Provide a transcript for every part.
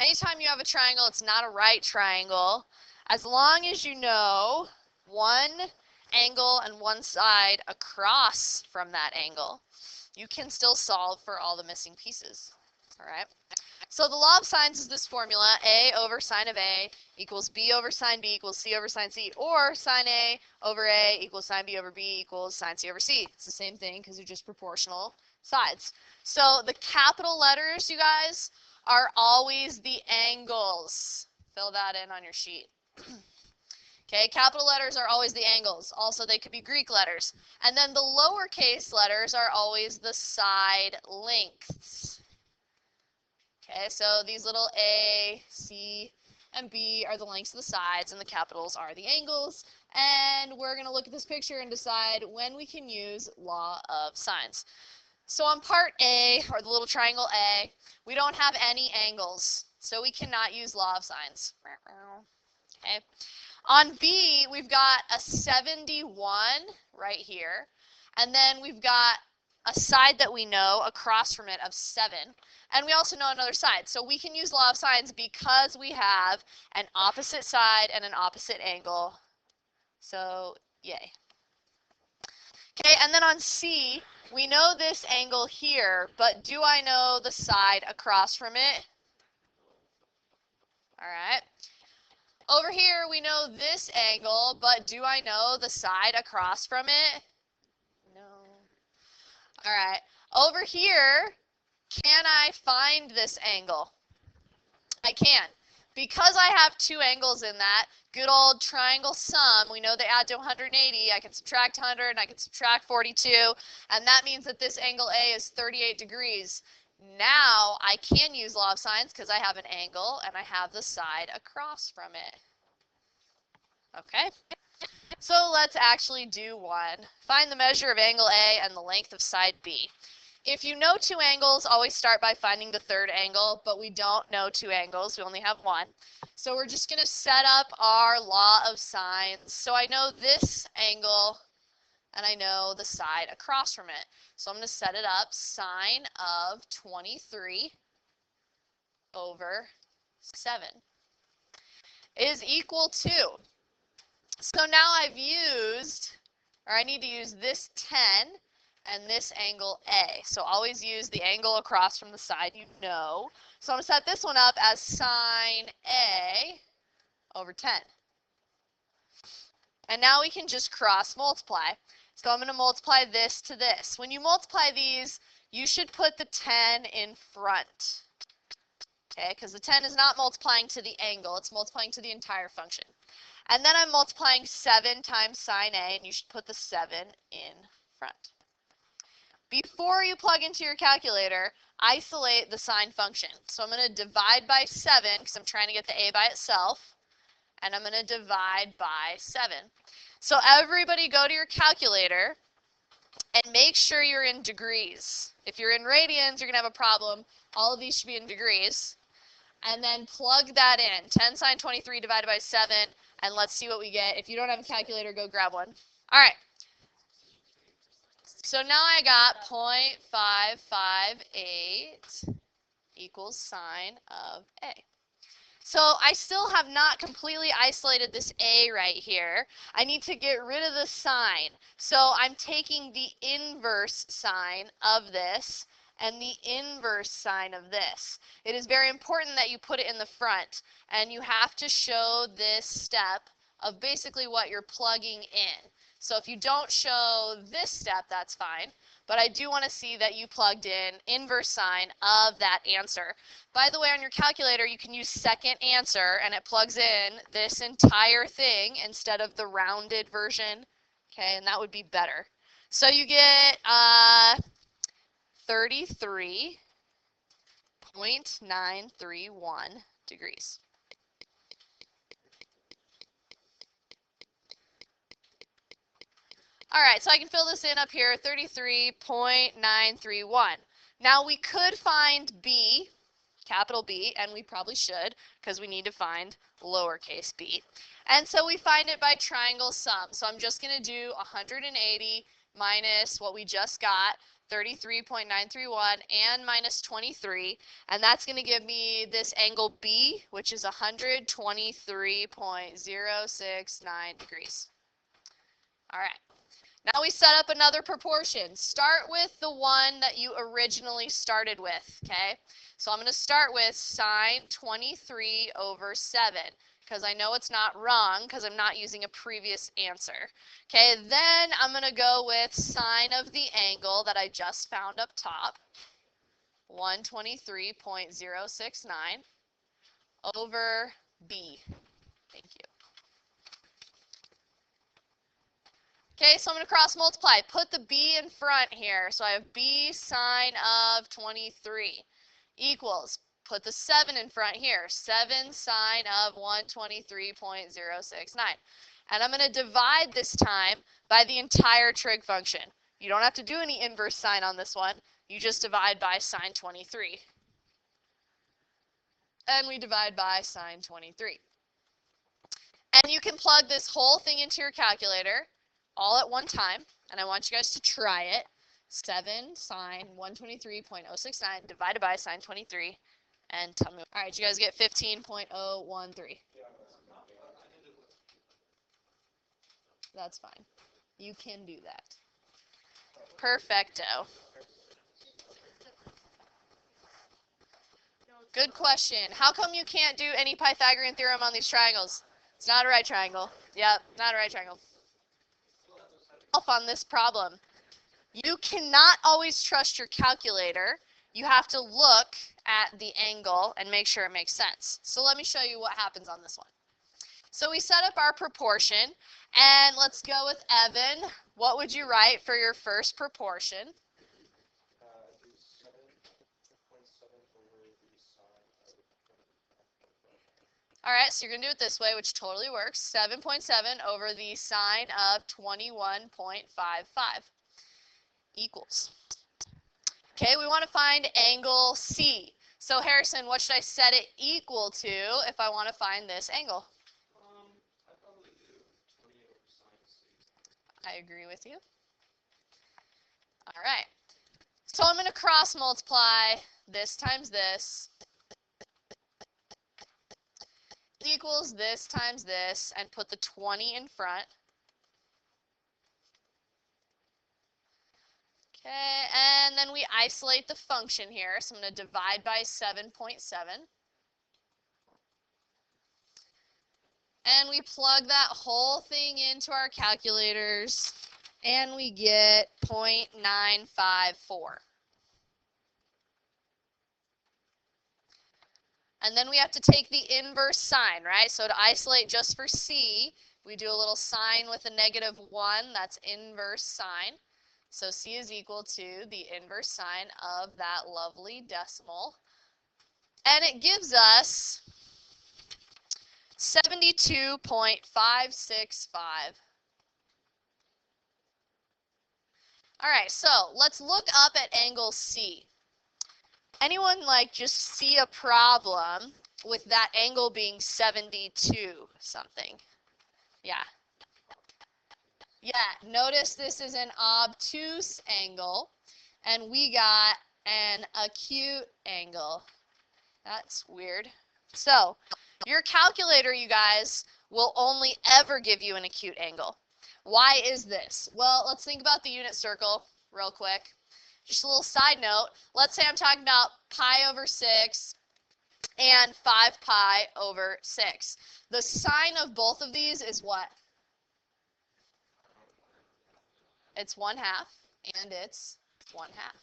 Anytime you have a triangle, it's not a right triangle. As long as you know one angle and one side across from that angle, you can still solve for all the missing pieces. All right. So the law of sines is this formula, A over sine of A equals B over sine B equals C over sine C, or sine A over A equals sine B over B equals sine C over C. It's the same thing because they're just proportional sides. So the capital letters, you guys, are always the angles. Fill that in on your sheet. Okay, capital letters are always the angles. Also, they could be Greek letters. And then the lowercase letters are always the side lengths. Okay, so these little A, C, and B are the lengths of the sides, and the capitals are the angles. And we're going to look at this picture and decide when we can use law of sines. So on part A, or the little triangle A, we don't have any angles, so we cannot use law of sines. Okay. On B, we've got a 71 right here, and then we've got a side that we know across from it of 7, and we also know another side. So we can use law of sines because we have an opposite side and an opposite angle. So, yay. Okay, and then on C, we know this angle here, but do I know the side across from it? All right. Over here, we know this angle, but do I know the side across from it? No. All right. Over here, can I find this angle? I can. Because I have two angles in that, good old triangle sum, we know they add to 180. I can subtract 100 and I can subtract 42, and that means that this angle A is 38 degrees. Now I can use law of sines because I have an angle and I have the side across from it. Okay? So let's actually do one. Find the measure of angle A and the length of side B. If you know two angles, always start by finding the third angle, but we don't know two angles. We only have one. So we're just going to set up our law of sines. So I know this angle, and I know the side across from it. So I'm going to set it up. Sine of 23 over 7 is equal to. So now I've used, or I need to use this 10 and this angle A. So always use the angle across from the side you know. So I'm going to set this one up as sine A over 10. And now we can just cross multiply. So I'm going to multiply this to this. When you multiply these, you should put the 10 in front. Okay, because the 10 is not multiplying to the angle, it's multiplying to the entire function. And then I'm multiplying 7 times sine A, and you should put the 7 in front. Before you plug into your calculator, isolate the sine function. So I'm going to divide by 7 because I'm trying to get the A by itself, and I'm going to divide by 7. So everybody go to your calculator and make sure you're in degrees. If you're in radians, you're going to have a problem. All of these should be in degrees. And then plug that in. 10 sine 23 divided by 7, and let's see what we get. If you don't have a calculator, go grab one. All right. So now I got 0.558 equals sine of A. So I still have not completely isolated this A right here. I need to get rid of the sine. So I'm taking the inverse sine of this and the inverse sine of this. It is very important that you put it in the front, and you have to show this step of basically what you're plugging in. So if you don't show this step, that's fine. But I do want to see that you plugged in inverse sine of that answer. By the way, on your calculator, you can use second answer, and it plugs in this entire thing instead of the rounded version. Okay, and that would be better. So you get 33.931 degrees. All right, so I can fill this in up here, 33.931. Now we could find B, capital B, and we probably should because we need to find lowercase b. And so we find it by triangle sum. So I'm just going to do 180 minus what we just got, 33.931 and minus 23, and that's going to give me this angle B, which is 123.069 degrees. All right. Now we set up another proportion. Start with the one that you originally started with, okay? So I'm going to start with sine 23 over 7, because I know it's not wrong, because I'm not using a previous answer. Okay, then I'm going to go with sine of the angle that I just found up top, 123.069, over B. Thank you. Okay, so I'm going to cross multiply. Put the B in front here. So I have B sine of 23 equals, put the 7 in front here, 7 sine of 123.069. And I'm going to divide this time by the entire trig function. You don't have to do any inverse sine on this one. You just divide by sine 23. And we divide by sine 23. And you can plug this whole thing into your calculator all at one time, and I want you guys to try it. 7 sine 123.069 divided by sine 23, and tell me. All right, you guys get 15.013. That's fine. You can do that. Perfecto. Good question. How come you can't do any Pythagorean theorem on these triangles? It's not a right triangle. Yep, not a right triangle. On this problem, you cannot always trust your calculator. You have to look at the angle and make sure it makes sense. So let me show you what happens on this one. So we set up our proportion, and let's go with Evan. What would you write for your first proportion? All right, so you're going to do it this way, which totally works. 7.7 over the sine of 21.55 equals. Okay, we want to find angle C. So Harrison, what should I set it equal to if I want to find this angle? I probably do 28 over sine C. I agree with you. All right. So I'm going to cross multiply this times this equals this times this, and put the 20 in front. Okay, and then we isolate the function here. So I'm going to divide by 7.7. And we plug that whole thing into our calculators, and we get 0.954. And then we have to take the inverse sine, right? So to isolate just for C, we do a little sign with a -1. That's inverse sine. So C is equal to the inverse sine of that lovely decimal. And it gives us 72.565. All right, so let's look up at angle C. Anyone just see a problem with that angle being 72 something? Yeah. Yeah, notice this is an obtuse angle, and we got an acute angle. That's weird. So, your calculator, you guys, will only ever give you an acute angle. Why is this? Well, let's think about the unit circle real quick. Just a little side note. Let's say I'm talking about pi over 6 and 5 pi over 6. The sine of both of these is what? It's 1/2, and it's 1/2,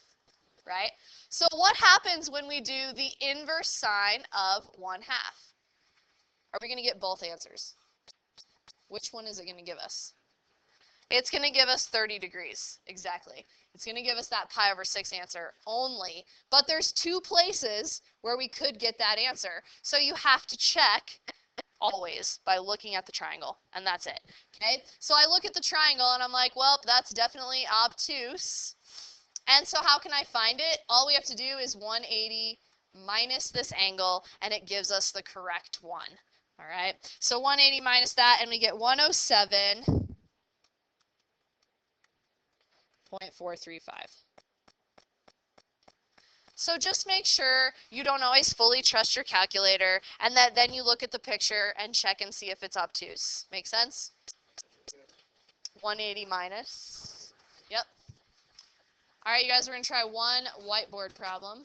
right? So what happens when we do the inverse sine of 1/2? Are we going to get both answers? Which one is it going to give us? It's going to give us 30 degrees, exactly. It's going to give us that pi over 6 answer only, but there's two places where we could get that answer. So you have to check always by looking at the triangle, and that's it. Okay, so I look at the triangle and I'm like, well, that's definitely obtuse. And so how can I find it? All we have to do is 180 minus this angle, and it gives us the correct one. All right, so 180 minus that, and we get 107.435. So just make sure you don't always fully trust your calculator, and that then you look at the picture and check and see if it's obtuse. Make sense? 180 minus. Yep. All right, you guys, we're going to try one whiteboard problem.